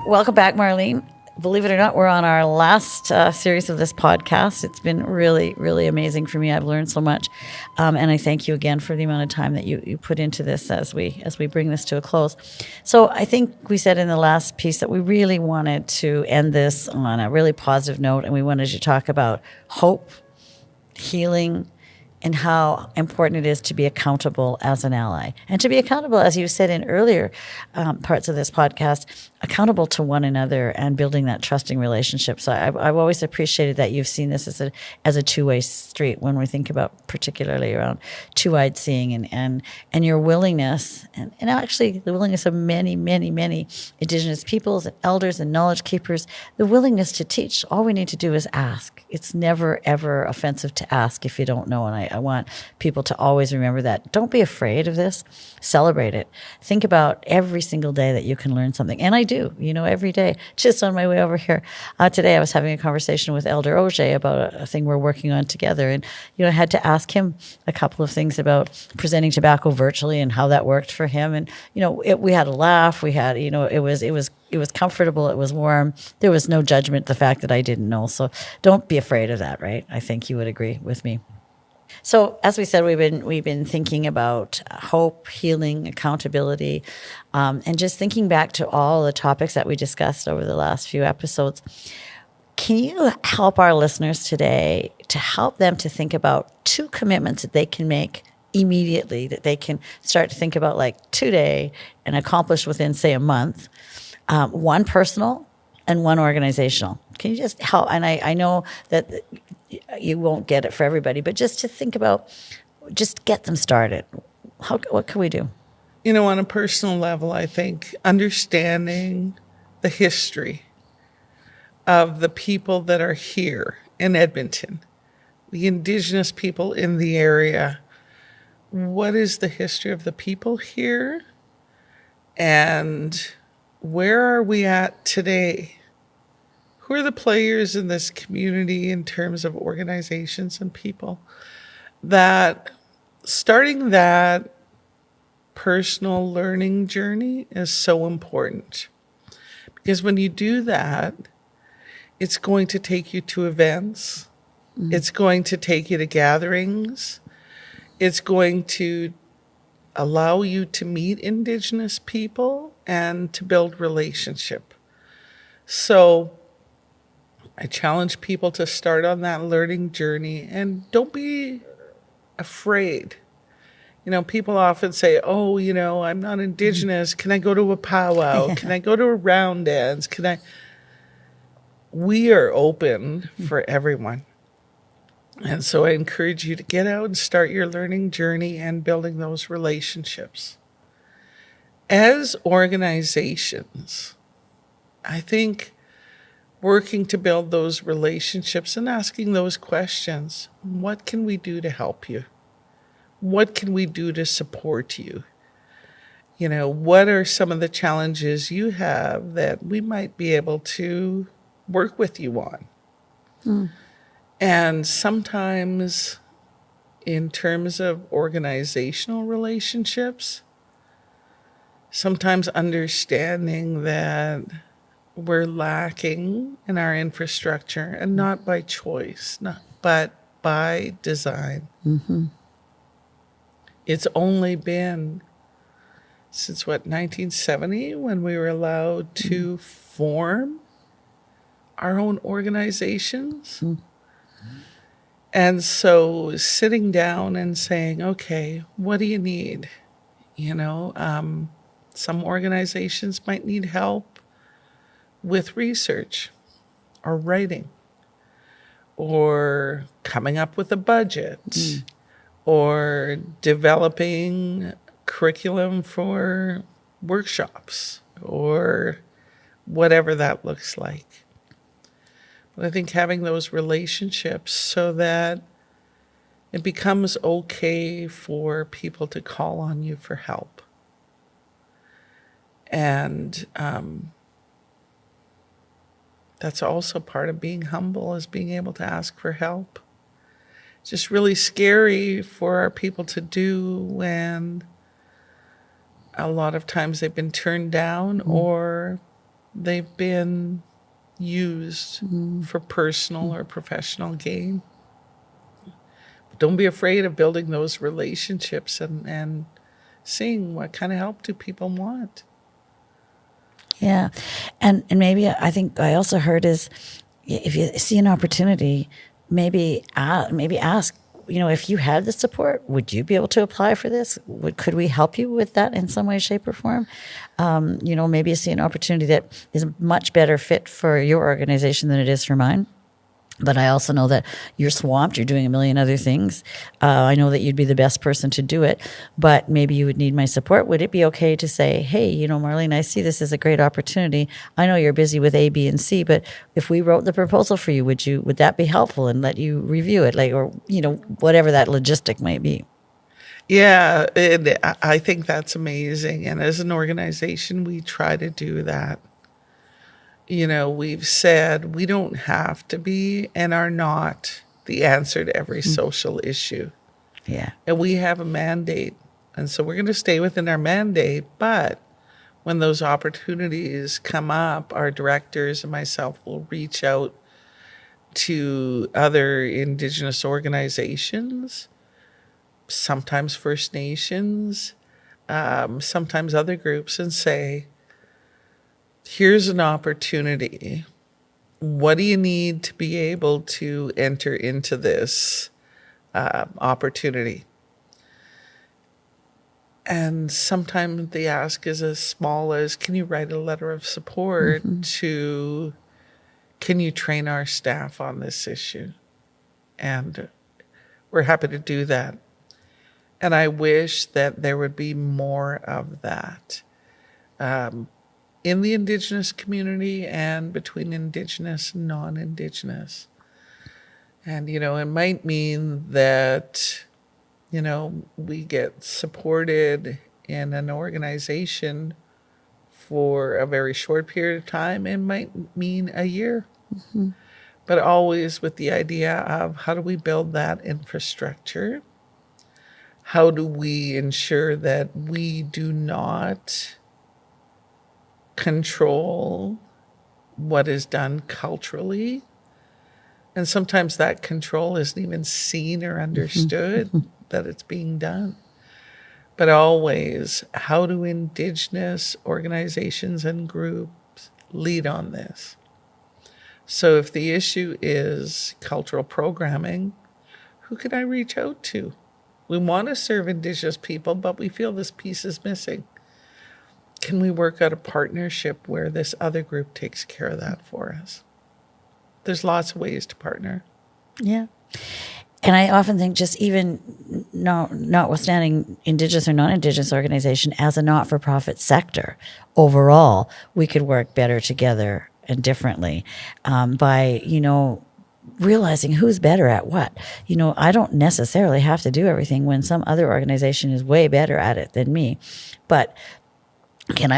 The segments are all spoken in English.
Welcome back, Marlene. Believe it or not, we're on our last series of this podcast. It's been really, really amazing for me. I've learned so much, and I thank you again for the amount of time that you put into this as we bring this to a close. So I think we said in the last piece that we really wanted to end this on a really positive note, and we wanted to talk about hope, healing, and how important it is to be accountable as an ally. And to be accountable, as you said in earlier parts of this podcast, accountable to one another and building that trusting relationship. So I've always appreciated that you've seen this as a two-way street when we think about particularly around two-eyed seeing and your willingness and actually the willingness of many, many, many Indigenous peoples and elders and knowledge keepers, the willingness to teach. All we need to do is ask. It's never, ever offensive to ask if you don't know. And I want people to always remember that. Don't be afraid of this. Celebrate it. Think about every single day that you can learn something. And I do, every day. Just on my way over here today, I was having a conversation with Elder Auger about a thing we're working on together. And, I had to ask him a couple of things about presenting tobacco virtually and how that worked for him. And, we had a laugh. We had, it was comfortable. It was warm. There was no judgment, the fact that I didn't know. So don't be afraid of that, right? I think you would agree with me. So, as we said, we've been thinking about hope, healing, accountability, and just thinking back to all the topics that we discussed over the last few episodes. Can you help our listeners today to help them to think about 2 commitments that they can make immediately, that they can start to think about like today and accomplish within, say, a month? One personal and one organizational. Can you just help? And I know that you won't get it for everybody, but just to think about, just get them started. What can we do? On a personal level, I think understanding the history of the people that are here in Edmonton, the Indigenous people in the area. What is the history of the people here? And where are we at today? Who are the players in this community in terms of organizations and people? That starting that personal learning journey is so important. Because when you do that, it's going to take you to events. Mm-hmm. It's going to take you to gatherings. It's going to allow you to meet Indigenous people and to build relationship. So I challenge people to start on that learning journey and don't be afraid. People often say, I'm not Indigenous. Can I go to a powwow? Can I go to a round dance? We are open for everyone. And so I encourage you to get out and start your learning journey and building those relationships. As organizations, I think working to build those relationships and asking those questions, what can we do to help you? What can we do to support you? What are some of the challenges you have that we might be able to work with you on? Mm. And sometimes in terms of organizational relationships, sometimes understanding that we're lacking in our infrastructure, and not by choice, but by design. Mm-hmm. It's only been since 1970 when we were allowed to form our own organizations. Mm-hmm. And so sitting down and saying, okay, what do you need? Some organizations might need help with research or writing or coming up with a budget or developing curriculum for workshops or whatever that looks like. But I think having those relationships so that it becomes okay for people to call on you for help. And that's also part of being humble, is being able to ask for help. It's just really scary for our people to do when a lot of times they've been turned down or they've been used for personal or professional gain. But don't be afraid of building those relationships and seeing what kind of help do people want. Yeah. And maybe I think I also heard is if you see an opportunity, maybe ask, if you had the support, would you be able to apply for this? Could we help you with that in some way, shape, or form? Maybe you see an opportunity that is a much better fit for your organization than it is for mine. But I also know that you're swamped. You're doing a million other things. I know that you'd be the best person to do it, but maybe you would need my support. Would it be okay to say, hey, Marlene, I see this as a great opportunity. I know you're busy with A, B, and C, but if we wrote the proposal for you, would that be helpful and let you review it, or whatever that logistic might be? Yeah, I think that's amazing. And as an organization, we try to do that. We've said we don't have to be and are not the answer to every social issue. Yeah. And we have a mandate. And so we're going to stay within our mandate. But when those opportunities come up, our directors and myself will reach out to other Indigenous organizations, sometimes First Nations, sometimes other groups, and say, here's an opportunity. What do you need to be able to enter into this opportunity? And sometimes the ask is as small as, can you write a letter of support to, can you train our staff on this issue? And we're happy to do that. And I wish that there would be more of that. In the Indigenous community and between Indigenous and non-Indigenous. And, it might mean that, we get supported in an organization for a very short period of time. It might mean a year. But always with the idea of how do we build that infrastructure? How do we ensure that we do not control what is done culturally? And sometimes that control isn't even seen or understood that it's being done. But always, how do Indigenous organizations and groups lead on this? So if the issue is cultural programming, who can I reach out to? We want to serve Indigenous people, but we feel this piece is missing. Can we work out a partnership where this other group takes care of that for us? There's lots of ways to partner. Yeah. And I often think just even notwithstanding Indigenous or non-Indigenous organization, as a not-for-profit sector, overall, we could work better together and differently by, realizing who's better at what. I don't necessarily have to do everything when some other organization is way better at it than me. But can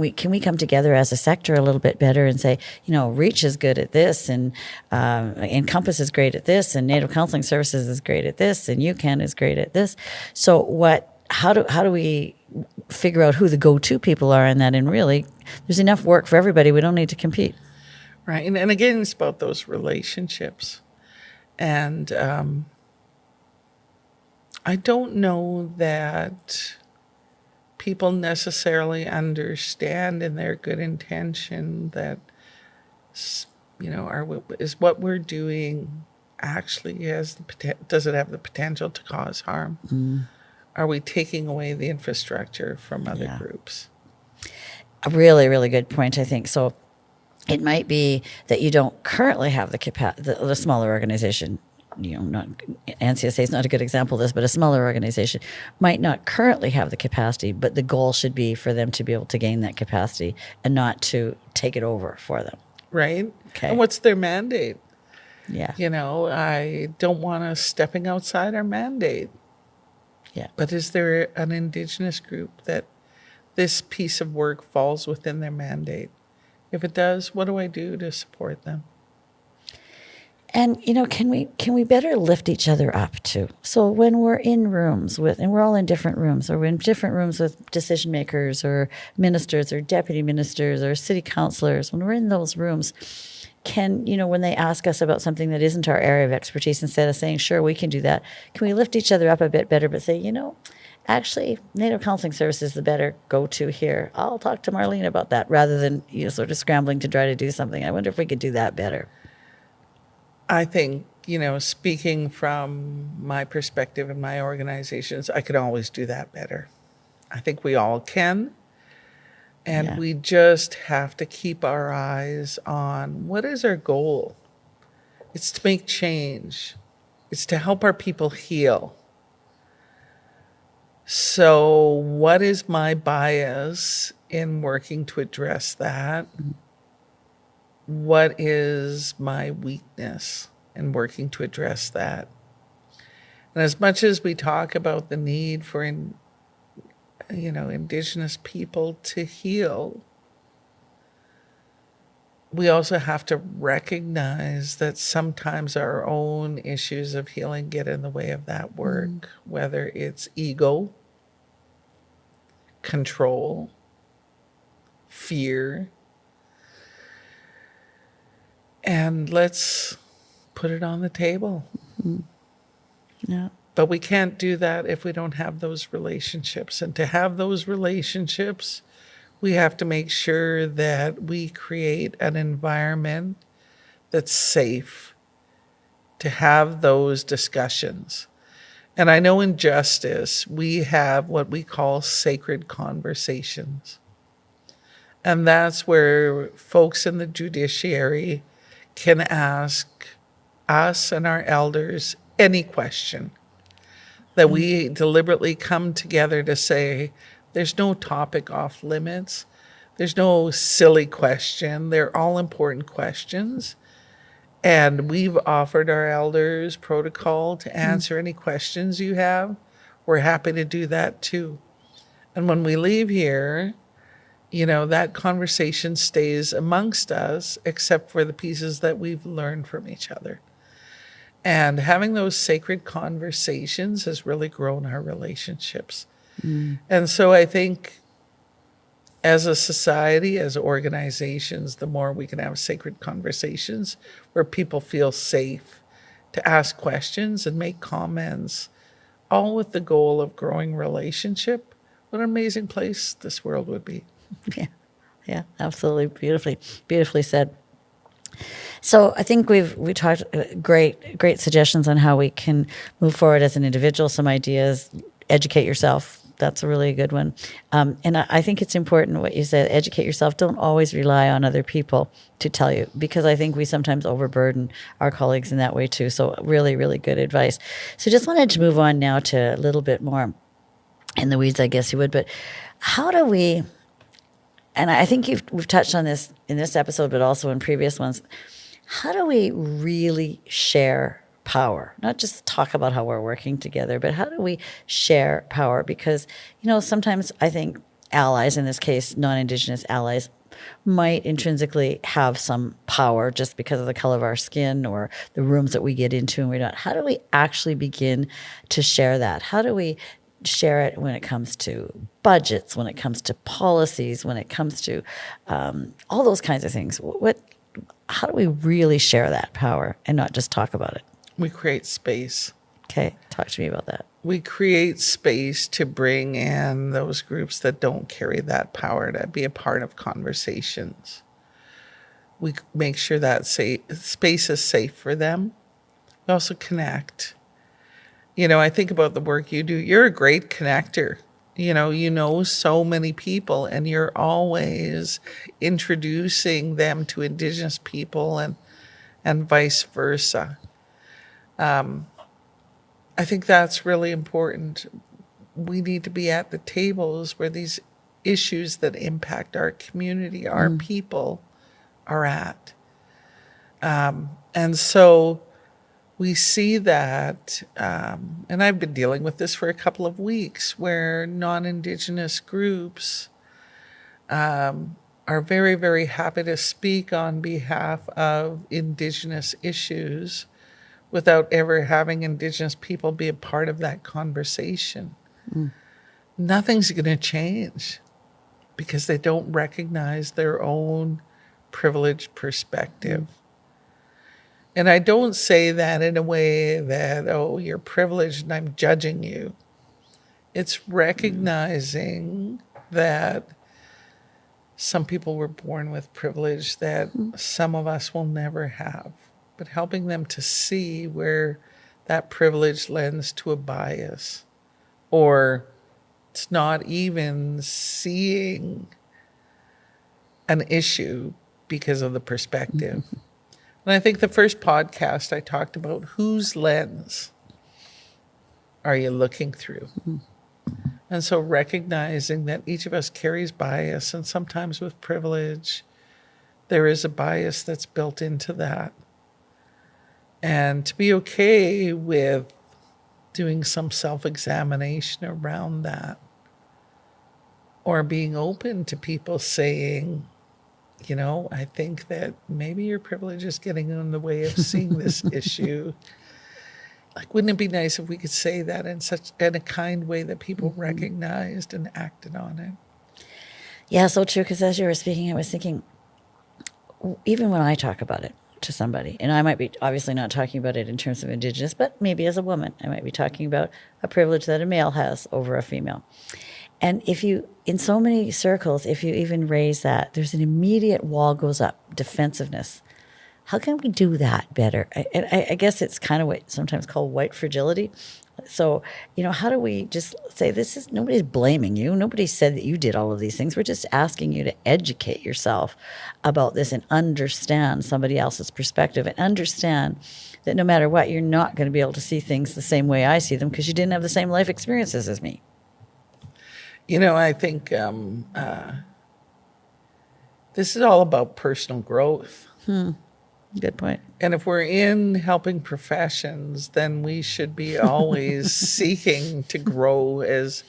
we come together as a sector a little bit better and say, Reach is good at this, and Encompass is great at this, and Native Counselling Services is great at this, and UCAN is great at this. So how do we figure out who the go-to people are in that? And really, there's enough work for everybody. We don't need to compete. Right. And again, it's about those relationships. And I don't know that people necessarily understand in their good intention that, is what we're doing actually does it have the potential to cause harm? Are we taking away the infrastructure from other groups? A really, really good point, I think. So it might be that you don't currently have the smaller organization. Not NCSA is not a good example of this, but a smaller organization might not currently have the capacity, but the goal should be for them to be able to gain that capacity and not to take it over for them. Right. Okay. And what's their mandate? Yeah. I don't want us stepping outside our mandate. Yeah. But is there an Indigenous group that this piece of work falls within their mandate? If it does, what do I do to support them? And can we better lift each other up too? So when we're in rooms and we're all in different rooms, or we're in different rooms with decision makers or ministers or deputy ministers or city councilors, when we're in those rooms, when they ask us about something that isn't our area of expertise, instead of saying, sure, we can do that, can we lift each other up a bit better, but say, actually, Native Counseling Service is the better go-to here. I'll talk to Marlene about that, rather than sort of scrambling to try to do something. I wonder if we could do that better. I think, speaking from my perspective and my organizations, I could always do that better. I think we all can. And we just have to keep our eyes on what is our goal. It's to make change. It's to help our people heal. So what is my bias in working to address that? What is my weakness in working to address that? And as much as we talk about the need for, Indigenous people to heal, we also have to recognize that sometimes our own issues of healing get in the way of that work, whether it's ego, control, fear. And let's put it on the table. Yeah. But we can't do that if we don't have those relationships. And to have those relationships, we have to make sure that we create an environment that's safe to have those discussions. And I know in justice, we have what we call sacred conversations. And that's where folks in the judiciary can ask us and our elders any question, that we deliberately come together to say, there's no topic off limits. There's no silly question. They're all important questions. And we've offered our elders protocol to answer any questions you have. We're happy to do that too. And when we leave here, that conversation stays amongst us, except for the pieces that we've learned from each other. And having those sacred conversations has really grown our relationships. And so I think as a society, as organizations, the more we can have sacred conversations where people feel safe to ask questions and make comments, all with the goal of growing relationship, what an amazing place this world would be. Yeah, absolutely. Beautifully said. So I think we talked great suggestions on how we can move forward as an individual. Some ideas: educate yourself. That's a really good one. And I think it's important what you said: educate yourself. Don't always rely on other people to tell you, because I think we sometimes overburden our colleagues in that way too. So really, really good advice. So just wanted to move on now to a little bit more in the weeds, I guess you would. But how do we? And I think we've touched on this in this episode, but also in previous ones. How do we really share power? Not just talk about how we're working together, but how do we share power? Because, sometimes I think allies, in this case, non-Indigenous allies, might intrinsically have some power just because of the color of our skin or the rooms that we get into and we're not. How do we actually begin to share that? How do we share it when it comes to budgets, when it comes to policies, when it comes to all those kinds of things? How do we really share that power and not just talk about it? We create space. Okay, talk to me about that. We create space to bring in those groups that don't carry that power to be a part of conversations. We make sure that space is safe for them. We also connect. I think about the work you do. You're a great connector. You know so many people, and you're always introducing them to Indigenous people and vice versa. I think that's really important. We need to be at the tables where these issues that impact our community, our people, are at. And so we see that, and I've been dealing with this for a couple of weeks, where non-Indigenous groups are are very, very happy to speak on behalf of Indigenous issues without ever having Indigenous people be a part of that conversation. Nothing's going to change because they don't recognize their own privileged perspective. And I don't say that in a way that, oh, you're privileged and I'm judging you. It's recognizing that some people were born with privilege that some of us will never have, but helping them to see where that privilege lends to a bias, or it's not even seeing an issue because of the perspective. And I think the first podcast I talked about whose lens are you looking through? And so recognizing that each of us carries bias, and sometimes with privilege, there is a bias that's built into that. And to be okay with doing some self-examination around that, or being open to people saying, you know, I think that maybe your privilege is getting in the way of seeing this issue. Like, wouldn't it be nice if we could say that in a kind way that people recognized and acted on it? Yeah, so true. Because as you were speaking, I was thinking, even when I talk about it to somebody, and I might be obviously not talking about it in terms of Indigenous, but maybe as a woman, I might be talking about a privilege that a male has over a female. And if you, in so many circles, if you even raise that, there's an immediate wall goes up, defensiveness. How can we do that better? I guess it's kind of what sometimes called white fragility. So, you know, how do we just say nobody's blaming you. Nobody said that you did all of these things. We're just asking you to educate yourself about this and understand somebody else's perspective, and understand that no matter what, you're not going to be able to see things the same way I see them because you didn't have the same life experiences as me. You know, I think this is all about personal growth. Good point. And if we're in helping professions, then we should be always seeking to grow as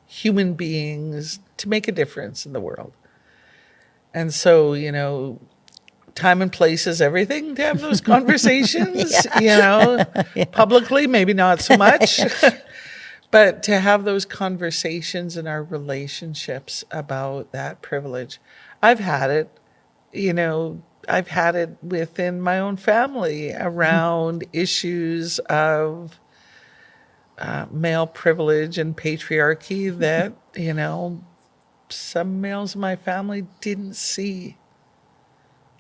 human beings to make a difference in the world. And so, you know, time and place is everything to have those conversations, you know, publicly, maybe not so much. But to have those conversations in our relationships about that privilege. I've had it, you know, I've had it within my own family around issues of male privilege and patriarchy that, you know, some males in my family didn't see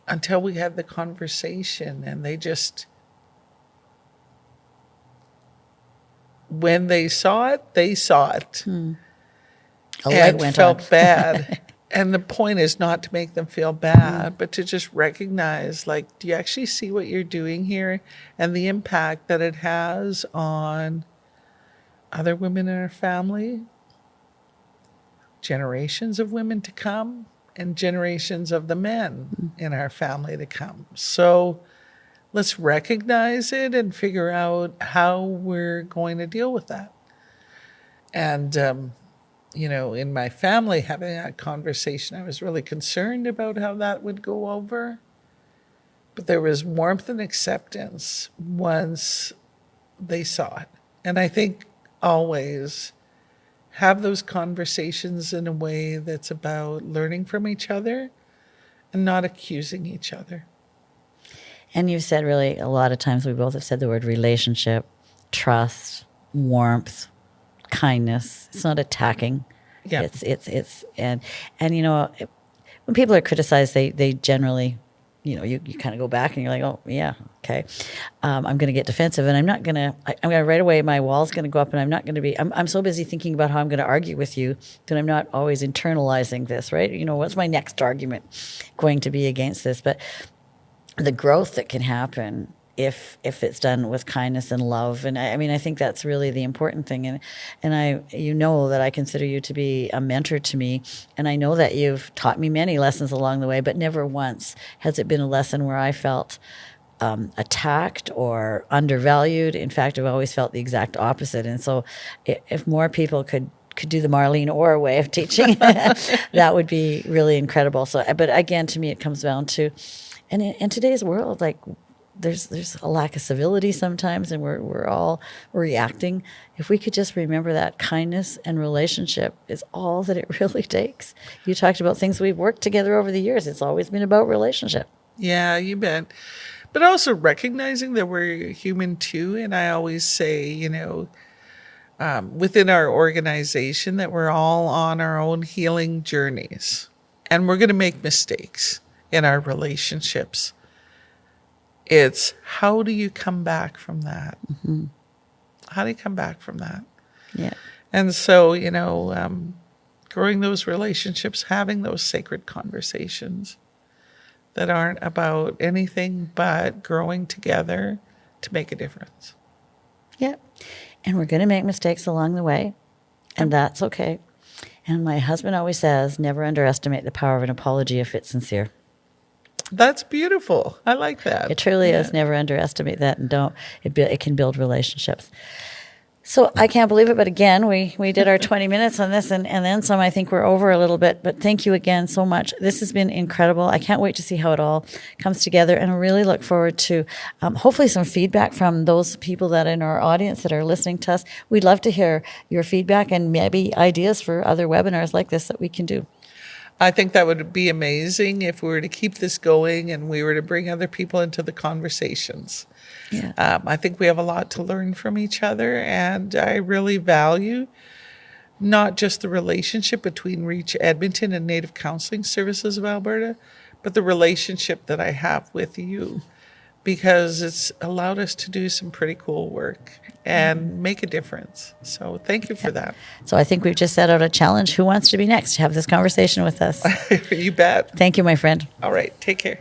until we had the conversation, and they just, when they saw it, and felt bad. And the point is not to make them feel bad, but to just recognize, like, do you actually see what you're doing here and the impact that it has on other women in our family, generations of women to come, and generations of the men in our family to come. So let's recognize it and figure out how we're going to deal with that. And, you know, in my family, having that conversation, I was really concerned about how that would go over. But there was warmth and acceptance once they saw it. And I think always have those conversations in a way that's about learning from each other and not accusing each other. And you've said really a lot of times, we both have said the word relationship, trust, warmth, kindness. It's not attacking. Yeah. It's and you know, when people are criticized, they generally, you know, you kind of go back and you're like, oh yeah, okay, I'm going to get defensive, and I'm going to right away, my wall's going to go up, and I'm not going to be, I'm so busy thinking about how I'm going to argue with you that I'm not always internalizing this, right? You know, what's my next argument going to be against this? But the growth that can happen if it's done with kindness and love. And I mean, I think that's really the important thing. And I, you know, that I consider you to be a mentor to me. And I know that you've taught me many lessons along the way, but never once has it been a lesson where I felt attacked or undervalued. In fact, I've always felt the exact opposite. And so if more people could could do the Marlene Orr way of teaching, that would be really incredible. So, but again, to me, it comes down to, and in today's world, like there's a lack of civility sometimes, and we're all reacting. If we could just remember that kindness and relationship is all that it really takes. You talked about things we've worked together over the years. It's always been about relationship. Yeah, you bet. But also recognizing that we're human too. And I always say, within our organization, that we're all on our own healing journeys. And we're going to make mistakes in our relationships. It's how do you come back from that? Mm-hmm. How do you come back from that? Yeah. And so, growing those relationships, having those sacred conversations that aren't about anything but growing together to make a difference. Yeah. And we're going to make mistakes along the way, and that's okay. And my husband always says, never underestimate the power of an apology if it's sincere. That's beautiful. I like that. It truly is. Never underestimate that, and don't. It can build relationships. So I can't believe it, but again, we did our 20 minutes on this and then some. I think we're over a little bit, but thank you again so much. This has been incredible. I can't wait to see how it all comes together, and I really look forward to hopefully some feedback from those people that are in our audience that are listening to us. We'd love to hear your feedback and maybe ideas for other webinars like this that we can do. I think that would be amazing if we were to keep this going and we were to bring other people into the conversations. Yeah. I think we have a lot to learn from each other, and I really value not just the relationship between Reach Edmonton and Native Counselling Services of Alberta, but the relationship that I have with you, because it's allowed us to do some pretty cool work and make a difference. So thank you for that. So I think we've just set out a challenge. Who wants to be next to have this conversation with us? You bet. Thank you, my friend. All right. Take care.